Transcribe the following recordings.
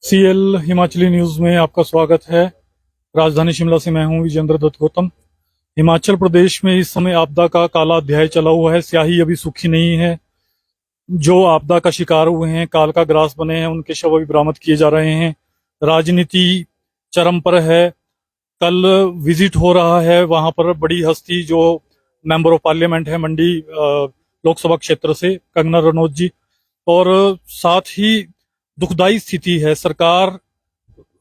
CL Himachali news में आपका स्वागत है। राजधानी शिमला से मैं हूं विजेंद्र दत्त गौतम। हिमाचल प्रदेश में इस समय आपदा का काला अध्याय चला हुआ है। स्याही अभी सूखी नहीं है। जो आपदा का शिकार हुए हैं, काल का ग्रास बने हैं, उनके शव अभी बरामद किए जा रहे हैं। राजनीति चरम पर है। कल विजिट हो रहा है वहां पर बड़ी हस्ती जो मेंबर ऑफ पार्लियामेंट है मंडी लोकसभा क्षेत्र से, कंगना रनौत जी। और साथ ही दुखदाई स्थिति है। सरकार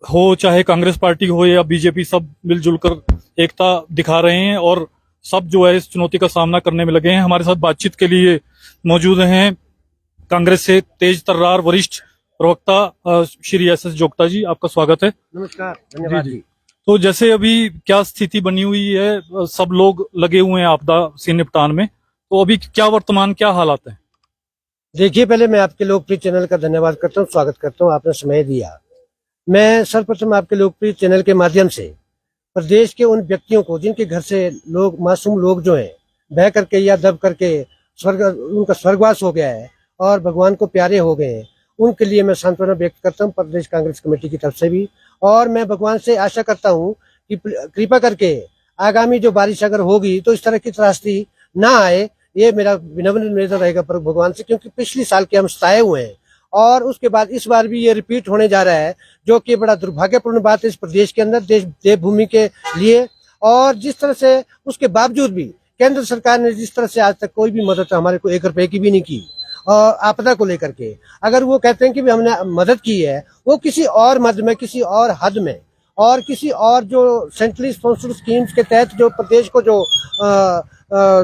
हो चाहे कांग्रेस पार्टी हो या बीजेपी, सब मिलजुल कर एकता दिखा रहे हैं और सब जो है इस चुनौती का सामना करने में लगे हैं। हमारे साथ बातचीत के लिए मौजूद हैं कांग्रेस से तेज तर्रार वरिष्ठ प्रवक्ता श्री एस जोगता जी। आपका स्वागत है। नमस्कार, धन्यवाद जी। तो जैसे अभी क्या स्थिति बनी हुई है, सब लोग लगे हुए हैं आपदा से निपटान में, तो अभी क्या वर्तमान क्या हालात हैं? देखिए, पहले मैं आपके लोकप्रिय चैनल का धन्यवाद करता हूँ, स्वागत करता हूँ, आपने समय दिया। मैं सर्वप्रथम आपके लोकप्रिय चैनल के माध्यम से प्रदेश के उन व्यक्तियों को जिनके घर से लोग, मासूम लोग जो हैं, बह करके या दब करके उनका स्वर्गवास हो गया है और भगवान को प्यारे हो गए हैं, उनके लिए मैं सांत्वना व्यक्त करता हूँ प्रदेश कांग्रेस कमेटी की तरफ से भी। और मैं भगवान से आशा करता हूँ कि कृपा करके आगामी जो बारिश अगर होगी तो इस तरह की त्रासदी ना आए, ये मेरा विनम्र निवेदन रहेगा पर भगवान से, क्योंकि पिछले साल के हम सताए हुए हैं और उसके बाद इस बार भी ये रिपीट होने जा रहा है, जो कि बड़ा दुर्भाग्यपूर्ण बात है इस प्रदेश के अंदर, देवभूमि के लिए। और जिस तरह से उसके बावजूद भी केंद्र सरकार ने जिस तरह से आज तक कोई भी मदद हमारे को 1 रुपए की भी नहीं की और आपदा को लेकर के, अगर वो कहते हैं कि भी हमने मदद की है, वो किसी और मद में, किसी और हद में और किसी और जो सेंट्रली स्पॉन्सर्ड स्कीम्स के तहत जो प्रदेश को जो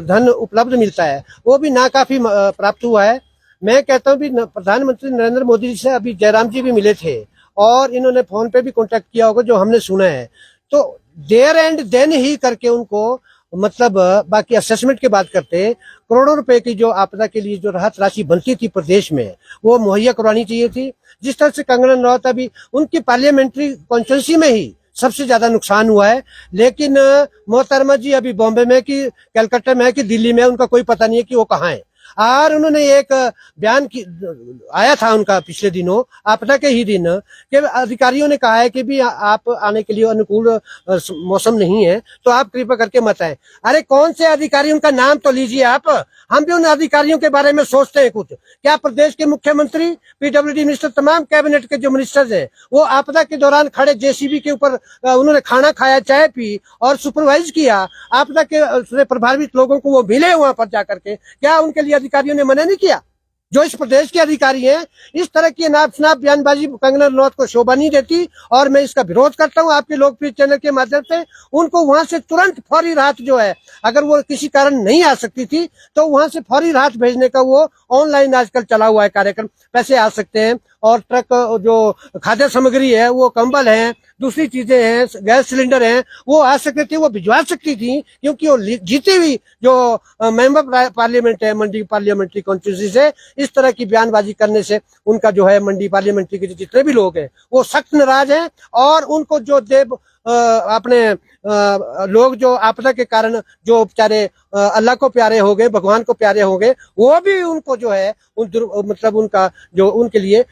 धन उपलब्ध मिलता है, वो भी नाकाफी प्राप्त हुआ है। मैं कहता हूँ भी प्रधानमंत्री नरेंद्र मोदी जी से अभी जयराम जी भी मिले थे और इन्होंने फोन पे भी कांटेक्ट किया होगा, जो हमने सुना है। तो देयर एंड देन ही करके उनको, मतलब बाकी असेसमेंट की बात करते, करोड़ों रुपए की जो आपदा के लिए जो राहत राशि बनती थी प्रदेश में, वो मुहैया करवानी चाहिए थी। जिस तरह से कंगना रनौत, अभी उनकी पार्लियामेंट्री कॉन्स्टिट्यूंसी में ही सबसे ज्यादा नुकसान हुआ है, लेकिन मोहतरमा जी अभी बॉम्बे में कि कलकत्ता में है कि दिल्ली में, उनका कोई पता नहीं है कि वो कहाँ है। और उन्होंने एक बयान आया था उनका पिछले दिनों, आपदा के ही दिन, कि अधिकारियों ने कहा है कि भी आप आने के लिए अनुकूल मौसम नहीं है, तो आप कृपया करके मत आए। अरे कौन से अधिकारी, उनका नाम तो लीजिए आप। हम भी उन अधिकारियों के बारे में सोचते हैं कुछ। क्या प्रदेश के मुख्यमंत्री, पीडब्ल्यूडी मिनिस्टर, तमाम कैबिनेट के जो मिनिस्टर्स हैं, वो आपदा के दौरान खड़े जेसीबी के ऊपर उन्होंने खाना खाया, चाय पी और सुपरवाइज किया आपदा के प्रभावित लोगों को, वो मिले वहां पर जाकर के? क्या उनके लिए अधिकारियों ने मना नहीं किया? जो इस प्रदेश के अधिकारी हैं, इस तरह की नाप बयानबाजी कंगना रनौत को शोभा नहीं देती और मैं इसका विरोध करता हूं आपके लोकप्रिय चैनल के माध्यम से। उनको वहां से तुरंत फौरी राहत जो है, अगर वो किसी कारण नहीं आ सकती थी तो वहां से फौरी राहत भेजने का वो ऑनलाइन आजकल चला हुआ है कार्यक्रम, पैसे आ सकते हैं। और ट्रक जो खाद्य सामग्री है, वो कंबल है, दूसरी चीजें हैं, गैस सिलेंडर हैं, वो आ सकते थे, वो भिजवा सकती थी, क्योंकि वो जीती हुई जो मेंबर पार्लियामेंट है मंडी पार्लियामेंट्री कॉन्स्टिट्यूंसी से, इस तरह की बयानबाजी करने से उनका जो है मंडी पार्लियामेंट्री के जितने भी लोग हैं वो सख्त नाराज हैं। और उनको जो अपने लोग जो आपदा के कारण जो बेचारे अल्लाह को प्यारे हो गए, भगवान को प्यारे हो गए, वो भी उनको जो है मतलब उनका जो उनके लिए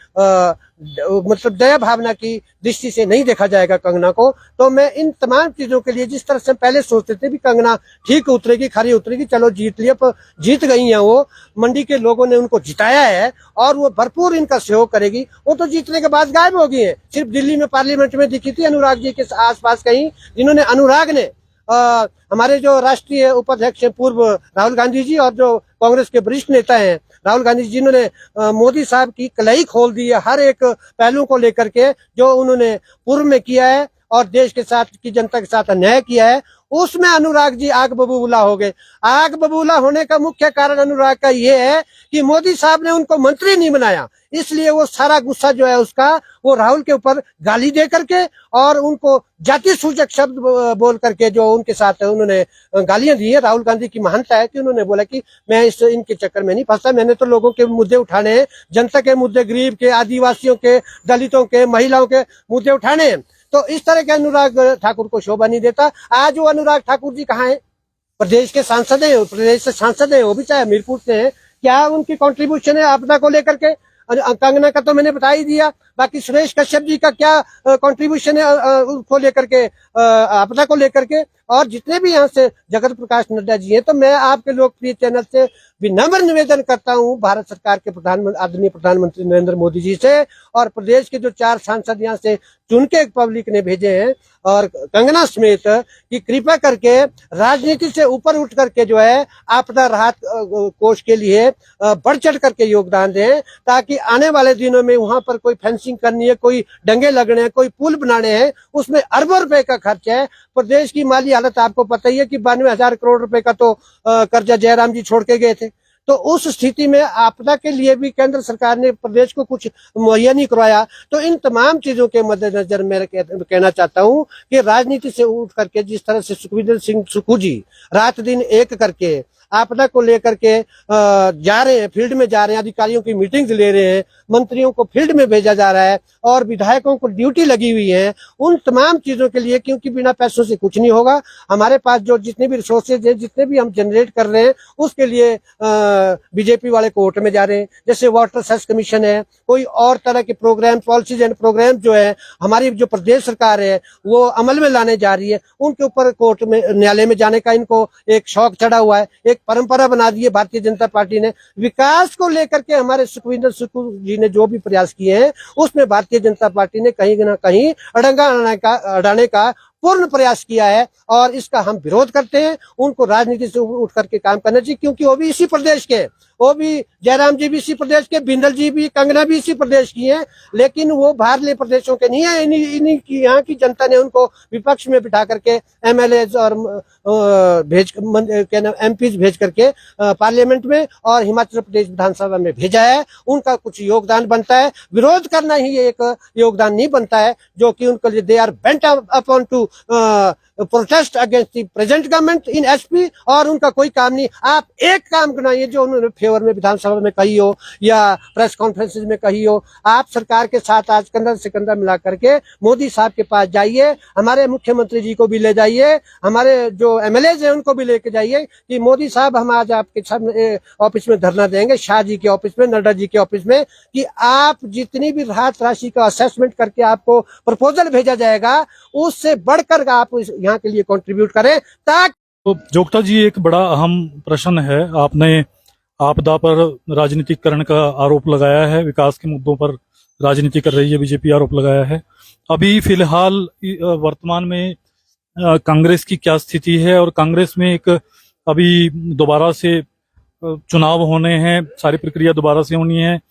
मतलब दया भावना की दृष्टि से नहीं देखा जाएगा कंगना को। तो मैं इन तमाम चीजों के लिए, जिस तरह से पहले सोचते थे भी कंगना ठीक उतरेगी, खरी उतरेगी, चलो जीत लिया, पर जीत गई है वो, मंडी के लोगों ने उनको जिताया है और वो भरपूर इनका सहयोग करेगी। वो तो जीतने के बाद गायब हो गई है, सिर्फ दिल्ली में पार्लियामेंट में दिखी थी अनुराग जी के आसपास कहीं, जिन्होंने अनुराग ने हमारे जो राष्ट्रीय उपाध्यक्ष हैं पूर्व राहुल गांधी जी, और जो कांग्रेस के वरिष्ठ नेता हैं राहुल गांधी जी, जिन्होंने मोदी साहब की कलाई खोल दी है हर एक पहलू को लेकर के, जो उन्होंने पूर्व में किया है और देश के साथ की जनता के साथ अन्याय किया है, उसमें अनुराग जी आग बबूला हो गए। आग बबूला होने का मुख्य कारण अनुराग का ये है कि मोदी साहब ने उनको मंत्री नहीं बनाया, इसलिए वो सारा गुस्सा जो है उसका वो राहुल के ऊपर गाली दे करके और उनको जाति सूचक शब्द बोल करके जो उनके साथ उन्होंने गालियां दी है। राहुल गांधी की महानता है कि उन्होंने बोला कि मैं इनके चक्कर में नहीं फंसता, मैंने तो लोगों के मुद्दे उठाने हैं, जनता के मुद्दे, गरीब के, आदिवासियों के, दलितों के, महिलाओं के मुद्दे उठाने हैं। तो इस तरह के अनुराग ठाकुर को शोभा नहीं देता। आज वो अनुराग ठाकुर जी कहाँ है? प्रदेश के सांसद है, प्रदेश से सांसद है, वो भी चाहे मीरपुर से है। क्या उनकी कंट्रीब्यूशन है आपदा को लेकर के? कंगना का तो मैंने बता ही दिया, बाकी सुरेश कश्यप जी का क्या कंट्रीब्यूशन है उसको लेकर के, आपदा को लेकर के, और जितने भी यहाँ से जगत प्रकाश नड्डा जी हैं। तो मैं आपके लोकप्रिय चैनल से विनम्र निवेदन करता हूँ भारत सरकार के आदरणीय प्रधानमंत्री नरेंद्र मोदी जी से, और प्रदेश के जो 4 सांसद यहाँ से चुन के पब्लिक ने भेजे हैं और कंगना समेत, कि कृपा करके राजनीति से ऊपर उठ करके जो है आपदा राहत कोष के लिए बढ़ चढ़ करके योगदान दें, ताकि आने वाले दिनों में वहां पर कोई फेंसिंग करनी है, कोई डंगे लगने हैं, कोई पुल बनाने हैं, उसमें अरबों रुपए का खर्च है। प्रदेश की माली हालत आपको पता ही है कि 92,000 करोड़ रुपए का तो कर्जा जयराम जी छोड़ के गए थे। तो उस स्थिति में आपदा के लिए भी केंद्र सरकार ने प्रदेश को कुछ मुहैया नहीं करवाया। तो इन तमाम चीजों के मद्देनजर मैं कहना चाहता हूं कि राजनीति से उठ करके जिस तरह से सुखविंदर सिंह सुक्खू जी रात दिन एक करके आपदा को लेकर के जा रहे हैं, फील्ड में जा रहे हैं, अधिकारियों की मीटिंग्स ले रहे हैं, मंत्रियों को फील्ड में भेजा जा रहा है और विधायकों को ड्यूटी लगी हुई है, उन तमाम चीजों के लिए, क्योंकि बिना पैसों से कुछ नहीं होगा। हमारे पास जो जितने भी रिसोर्सेज है, जितने भी हम जनरेट कर रहे हैं, उसके लिए बीजेपी वाले कोर्ट में जा रहे हैं। जैसे वाटर सर्च कमीशन है, कोई और तरह के प्रोग्राम, पॉलिसीज एंड प्रोग्राम जो है हमारी जो प्रदेश सरकार है वो अमल में लाने जा रही है, उनके ऊपर कोर्ट में, न्यायालय में जाने का इनको एक शौक चढ़ा हुआ है, एक परंपरा बना दी है भारतीय जनता पार्टी ने। विकास को लेकर के हमारे सुखविंदर सुक्खू जी ने जो भी प्रयास किए हैं उसमें भारतीय जनता पार्टी ने कहीं ना कहीं अड़ंगा अड़ाने का पूर्ण प्रयास किया है, और इसका हम विरोध करते हैं। उनको राजनीति से उठ करके काम करना चाहिए, क्योंकि वो भी इसी प्रदेश के, वो भी जयराम जी भी इसी प्रदेश के, बिंदल जी भी, कंगना भी इसी प्रदेश की हैं, लेकिन वो बाहरले प्रदेशों के नहीं है। इन्हीं की यहाँ की जनता ने उनको विपक्ष में बिठा करके एमएलए और एमपीज भेज करके पार्लियामेंट में और हिमाचल प्रदेश विधानसभा में भेजा है। उनका कुछ योगदान बनता है, विरोध करना ही एक योगदान नहीं बनता है, जो कि उनको they are bent upon to protest against the present government in SP, और उनका कोई काम नहीं। आप एक काम बनाइए जो उन्होंने फेवर में विधानसभा में कही हो या प्रेस कॉन्फ्रेंसेज में कही हो। आप सरकार के साथ आज कंधा से कंधा मिला करके मोदी साहब के पास जाइए, हमारे मुख्यमंत्री जी को भी ले जाइए, हमारे जो एमएलए हैं उनको भी लेके जाइए कि मोदी साहब हम आज आपके सामने ऑफिस में धरना देंगे, शाह जी के ऑफिस में, नड्डा जी के ऑफिस में, कि आप जितनी भी राहत राशि का असेसमेंट करके आपको प्रपोजल भेजा जाएगा उससे बढ़कर आप यहाँ के लिए कंट्रीब्यूट करें, ताकि। तो जोगता जी, एक बड़ा अहम प्रश्न है, आपने आपदा पर राजनीतिकरण का आरोप लगाया है, विकास के मुद्दों पर राजनीति कर रही है बीजेपी आरोप लगाया है। अभी फिलहाल वर्तमान में कांग्रेस की क्या स्थिति है, और कांग्रेस में एक अभी दोबारा से चुनाव होने हैं, सारी प्रक्रिया दोबारा से होनी है,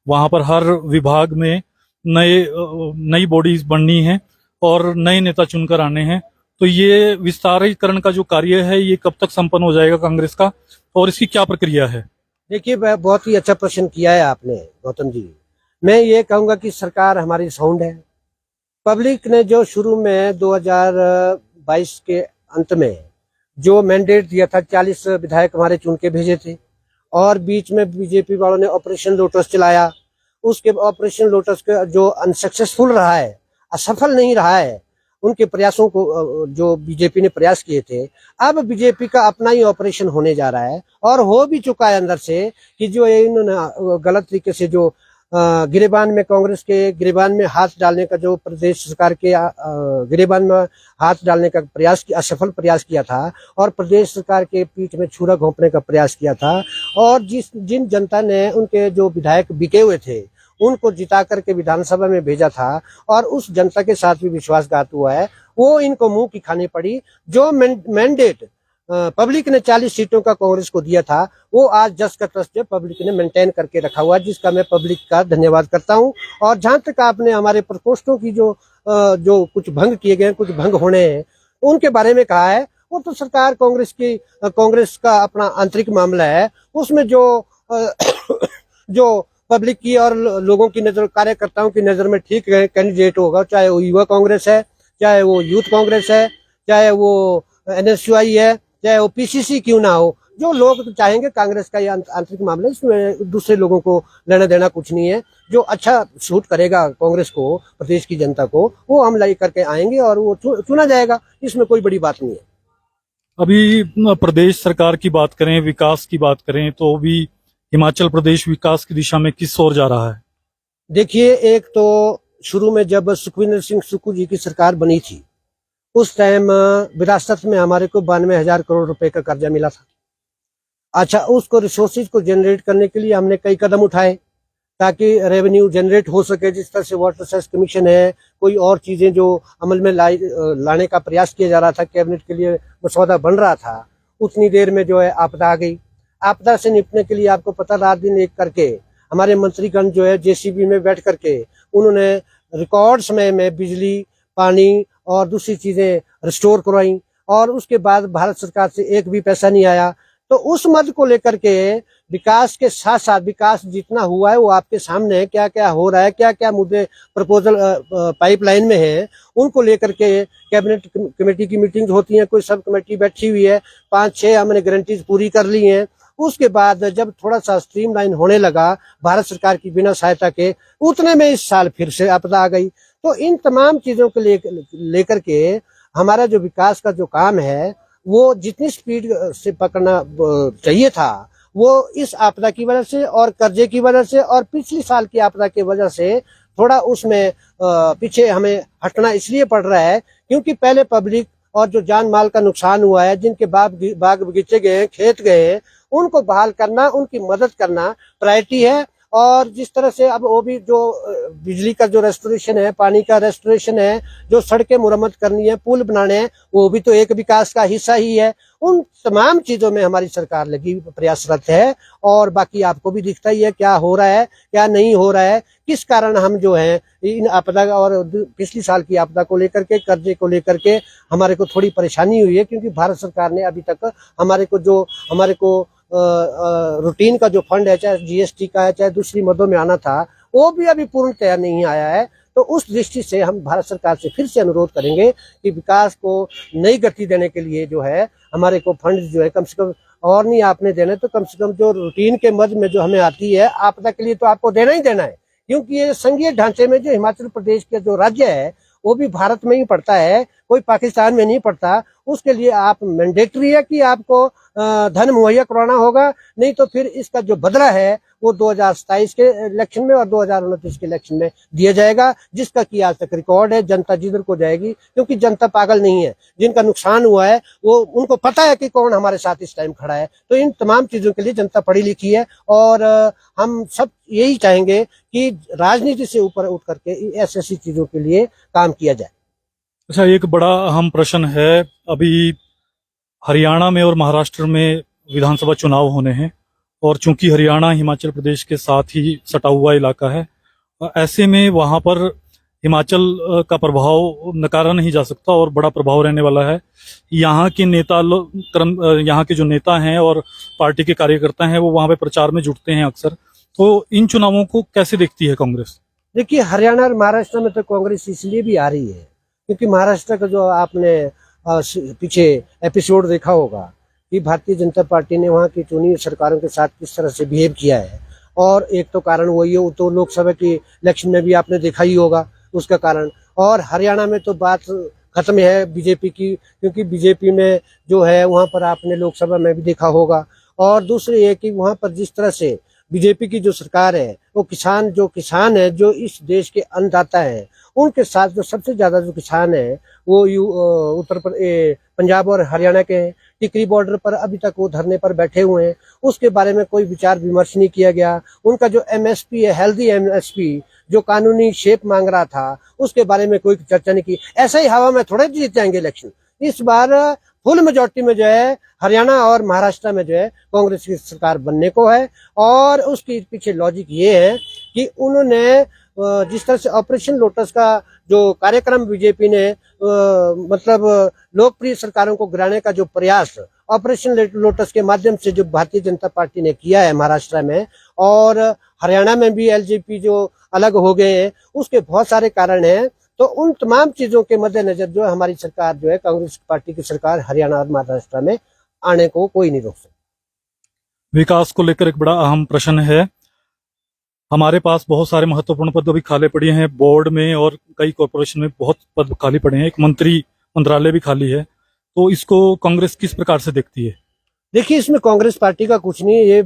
वहां पर हर विभाग में नई बॉडीज बननी है और नए नेता चुनकर आने हैं। तो ये विस्तारीकरण का जो कार्य है ये कब तक संपन्न हो जाएगा कांग्रेस का, और इसकी क्या प्रक्रिया है? देखिए, बहुत ही अच्छा प्रश्न किया है आपने गौतम जी। मैं ये कहूंगा कि सरकार हमारी साउंड है। पब्लिक ने जो शुरू में 2022 के अंत में जो मैंडेट दिया था, 40 विधायक हमारे चुन के भेजे थे, और बीच में बीजेपी वालों ने ऑपरेशन लोटस चलाया। उसके ऑपरेशन लोटस का जो अनसक्सेसफुल रहा है, असफल नहीं रहा है, उनके प्रयासों को जो बीजेपी ने प्रयास किए थे, अब बीजेपी का अपना ही ऑपरेशन होने जा रहा है, और हो भी चुका है अंदर से, कि जो इन्होंने गलत तरीके से जो गिरेबान में, कांग्रेस के गिरेबान में हाथ डालने का, जो प्रदेश सरकार के गिरेबान में हाथ डालने का प्रयास किया, असफल प्रयास किया था, और प्रदेश सरकार के पीठ में छुरा घोंपने का प्रयास किया था, और जिन जनता ने उनके जो विधायक बिके हुए थे उनको जिता करके विधानसभा में भेजा था, और उस जनता के साथ भी विश्वासघात हुआ है, वो इनको मुंह की खानी पड़ी। जो मैंडेट पब्लिक ने 40 सीटों का कांग्रेस को दिया था, वो आज जस का तस जो पब्लिक ने मेंटेन करके रखा हुआ है, जिसका मैं पब्लिक का धन्यवाद करता हूं। और जहां तक आपने हमारे प्रकोष्ठों की जो कुछ भंग किए गए, कुछ भंग होने हैं, उनके बारे में कहा है, वो तो सरकार कांग्रेस का अपना आंतरिक मामला है। उसमें जो पब्लिक की और लोगों की नजर, कार्यकर्ताओं की नजर में ठीक कैंडिडेट होगा, चाहे वो युवा कांग्रेस है, चाहे वो यूथ कांग्रेस है, चाहे वो एनएसयूआई है, चाहे वो पीसीसी क्यों ना हो, जो लोग चाहेंगे, कांग्रेस का ये आंतरिक मामला है, इसमें दूसरे लोगों को लेना देना कुछ नहीं है। जो अच्छा सूट करेगा कांग्रेस को, प्रदेश की जनता को, वो हम लाई करके आएंगे और वो चुना जाएगा, इसमें कोई बड़ी बात नहीं है। अभी प्रदेश सरकार की बात करें, विकास की बात करें, तो अभी हिमाचल प्रदेश विकास की दिशा में किस ओर जा रहा है? देखिए, एक तो शुरू में जब सुखविंदर सिंह सुक्खू जी की सरकार बनी थी, उस टाइम विरासत में हमारे को 92,000 करोड़ रुपए का कर्जा मिला था। अच्छा, उसको रिसोर्सेज को जनरेट करने के लिए हमने कई कदम उठाए ताकि रेवेन्यू जनरेट हो सके। जिस तरह से वाटर सेस कमीशन है, कोई और चीजें जो अमल में लाने का प्रयास किया जा रहा था, कैबिनेट के लिए मसौदा बन रहा था, उतनी देर में जो है आपदा आ गई। आपदा से निपटने के लिए आपको पता, रात दिन एक करके हमारे मंत्रीगण जो है जेसीबी में बैठ करके उन्होंने रिकॉर्ड समय में बिजली, पानी और दूसरी चीजें रिस्टोर करवाई, और उसके बाद भारत सरकार से एक भी पैसा नहीं आया। तो उस मद को लेकर के विकास के साथ साथ, विकास जितना हुआ है वो आपके सामने है, क्या क्या हो रहा है, क्या क्या मुद्दे प्रपोजल पाइपलाइन में है, उनको लेकर के कैबिनेट कमेटी की मीटिंग होती है, कोई सब कमेटी बैठी हुई है, 5-6 हमने गारंटीज पूरी कर ली हैं। उसके बाद जब थोड़ा सा स्ट्रीमलाइन होने लगा भारत सरकार की बिना सहायता के, उतने में इस साल फिर से आपदा आ गई। तो इन तमाम चीजों को लेकर के हमारा जो विकास का जो काम है, वो जितनी स्पीड से पकड़ना चाहिए था, वो इस आपदा की वजह से और कर्जे की वजह से और पिछली साल की आपदा की वजह से थोड़ा उसमें पीछे हमें हटना इसलिए पड़ रहा है क्योंकि पहले पब्लिक और जो जान माल का नुकसान हुआ है, जिनके बाग बगीचे गए, खेत गए, उनको बहाल करना, उनकी मदद करना प्रायोरिटी है। और जिस तरह से अब वो भी जो बिजली का जो रेस्टोरेशन है, पानी का रेस्टोरेशन है, जो सड़कें मुरम्मत करनी है, पुल बनाने हैं, वो भी तो एक विकास का हिस्सा ही है। उन तमाम चीजों में हमारी सरकार लगी प्रयासरत है। और बाकी आपको भी दिखता ही है क्या हो रहा है, क्या नहीं हो रहा है, किस कारण हम जो है इन आपदा और पिछली साल की आपदा को लेकर के, कर्जे को लेकर के हमारे को थोड़ी परेशानी हुई है, क्योंकि भारत सरकार ने अभी तक हमारे को रूटीन का जो फंड है, चाहे जीएसटी का है, चाहे दूसरी मदों में आना था, वो भी अभी पूर्णतया नहीं आया है। तो उस दृष्टि से हम भारत सरकार से फिर से अनुरोध करेंगे कि विकास को नई गति देने के लिए जो है हमारे को फंड जो है कम से कम, और नहीं आपने देना तो कम से कम जो रूटीन के मद में जो हमें आती है आपदा के लिए, तो आपको देना ही देना है। क्योंकि ये संघीय ढांचे में जो हिमाचल प्रदेश के जो राज्य है वो भी भारत में ही पड़ता है, कोई पाकिस्तान में नहीं पड़ता। उसके लिए आप मैंडेटरी है कि आपको धन मुहैया करवाना होगा, नहीं तो फिर इसका जो बदला है वो 2027 के इलेक्शन में और 2029 के इलेक्शन में दिया जाएगा, जिसका कि आज तक रिकॉर्ड है। जनता जिधर को जाएगी, क्योंकि जनता पागल नहीं है, जिनका नुकसान हुआ है वो उनको पता है कि कौन हमारे साथ इस टाइम खड़ा है। तो इन तमाम चीजों के लिए जनता पढ़ी लिखी है, और हम सब यही चाहेंगे कि राजनीति से ऊपर उठ करके ऐसी चीजों के लिए काम किया जाए। अच्छा, एक बड़ा अहम प्रश्न है, अभी हरियाणा में और महाराष्ट्र में विधानसभा चुनाव होने हैं, और चूंकि हरियाणा हिमाचल प्रदेश के साथ ही सटा हुआ इलाका है, ऐसे में वहां पर हिमाचल का प्रभाव नकारा नहीं जा सकता और बड़ा प्रभाव रहने वाला है। यहाँ के यहाँ के जो नेता हैं और पार्टी के कार्यकर्ता हैं, वो वहां पे प्रचार में जुटते हैं अक्सर। तो इन चुनावों को कैसे देखती है कांग्रेस? देखिए, हरियाणा और महाराष्ट्र में तो कांग्रेस इसलिए भी आ रही है क्योंकि महाराष्ट्र का जो आपने पीछे एपिसोड देखा होगा कि भारतीय जनता पार्टी ने वहाँ की चुनी सरकारों के साथ किस तरह से बिहेव किया है। और एक तो कारण वही है, तो लोकसभा की इलेक्शन में भी आपने देखा ही होगा उसका कारण। और हरियाणा में तो बात खत्म है बीजेपी की, क्योंकि बीजेपी में जो है वहाँ पर आपने लोकसभा में भी देखा होगा। और दूसरी है कि वहाँ पर जिस तरह से बीजेपी की जो सरकार है, वो किसान है, जो इस देश के अन्नदाता है, उनके साथ जो सबसे ज्यादा जो किसान है वो पंजाब और हरियाणा के हैं। टिकरी बॉर्डर पर अभी तक वो धरने पर बैठे हुए हैं, उसके बारे में कोई विचार विमर्श नहीं किया गया। उनका जो एमएसपी है, हेल्दी एमएसपी, जो कानूनी शेप मांग रहा था, उसके बारे में कोई चर्चा नहीं की। ऐसा ही हवा में थोड़े जीत जाएंगे इलेक्शन। इस बार फुल मेजोरिटी में जो है हरियाणा और महाराष्ट्र में जो है कांग्रेस की सरकार बनने को है। और उसके पीछे लॉजिक ये है कि उन्होंने जिस तरह से ऑपरेशन लोटस का जो कार्यक्रम बीजेपी ने मतलब लोकप्रिय सरकारों को गिराने का जो प्रयास ऑपरेशन लोटस के माध्यम से जो भारतीय जनता पार्टी ने किया है महाराष्ट्र में, और हरियाणा में भी एलजेपी जो अलग हो गए हैं, उसके बहुत सारे कारण हैं। तो उन तमाम चीजों के मद्देनजर जो है हमारी सरकार जो है, कांग्रेस पार्टी की सरकार हरियाणा और महाराष्ट्र में आने को कोई नहीं रोक सकता। विकास को लेकर एक बड़ा अहम प्रश्न है। हमारे पास बहुत सारे महत्वपूर्ण पद अभी खाली पड़े हैं, बोर्ड में और कई कॉर्पोरेशन में बहुत पद खाली पड़े हैं, एक मंत्रालय भी खाली है। तो इसको कांग्रेस किस प्रकार से देखती है? देखिए, इसमें कांग्रेस पार्टी का कुछ नहीं है, ये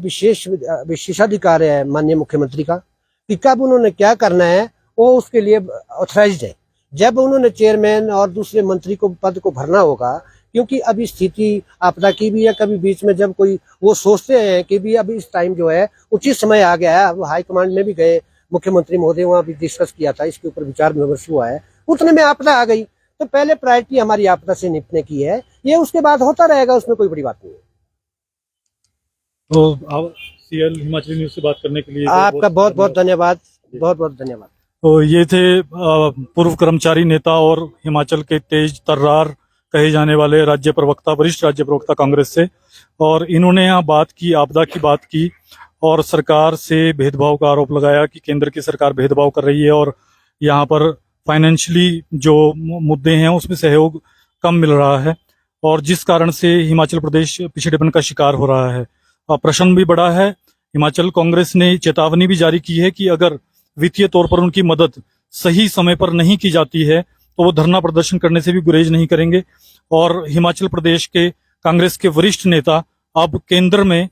विशेषाधिकार है माननीय मुख्यमंत्री का। कि कब उन्होंने क्या करना है, वो उसके लिए ऑथराइज्ड है। जब उन्होंने चेयरमैन और दूसरे मंत्री को पद को भरना होगा, क्योंकि अभी स्थिति आपदा की भी है, कभी बीच में जब कोई वो सोचते हैं कि भी अभी इस टाइम जो है उचित समय आ गया है, वो हाईकमांड में भी गए, मुख्यमंत्री महोदय वहां भी डिस्कस किया था, इसके ऊपर विचार विमर्श हुआ है, उतने में आपदा आ गई। तो पहले प्रायोरिटी हमारी आपदा से निपटने की है, ये उसके बाद होता रहेगा, उसमें कोई बड़ी बात नहीं है। तो आप सीएल हिमाचली न्यूज से बात करने के लिए आपका बहुत बहुत धन्यवाद, बहुत बहुत धन्यवाद। तो ये थे पूर्व कर्मचारी नेता और हिमाचल के तेज तर्रार कहे जाने वाले राज्य प्रवक्ता, वरिष्ठ राज्य प्रवक्ता कांग्रेस से, और इन्होंने यहाँ बात की, आपदा की बात की और सरकार से भेदभाव का आरोप लगाया कि केंद्र की सरकार भेदभाव कर रही है और यहाँ पर फाइनेंशियली जो मुद्दे हैं उसमें सहयोग कम मिल रहा है और जिस कारण से हिमाचल प्रदेश पिछड़ेपन का शिकार हो रहा है। प्रश्न भी बड़ा है। हिमाचल कांग्रेस ने चेतावनी भी जारी की है कि अगर वित्तीय तौर पर उनकी मदद सही समय पर नहीं की जाती है तो वो धरना प्रदर्शन करने से भी गुरेज नहीं करेंगे। और हिमाचल प्रदेश के कांग्रेस के वरिष्ठ नेता अब केंद्र में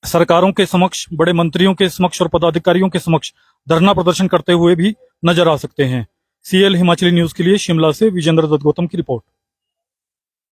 सरकारों के समक्ष, बड़े मंत्रियों के समक्ष और पदाधिकारियों के समक्ष धरना प्रदर्शन करते हुए भी नजर आ सकते हैं। सीएल हिमाचली न्यूज के लिए शिमला से विजेंद्र दत्त गौतम की रिपोर्ट।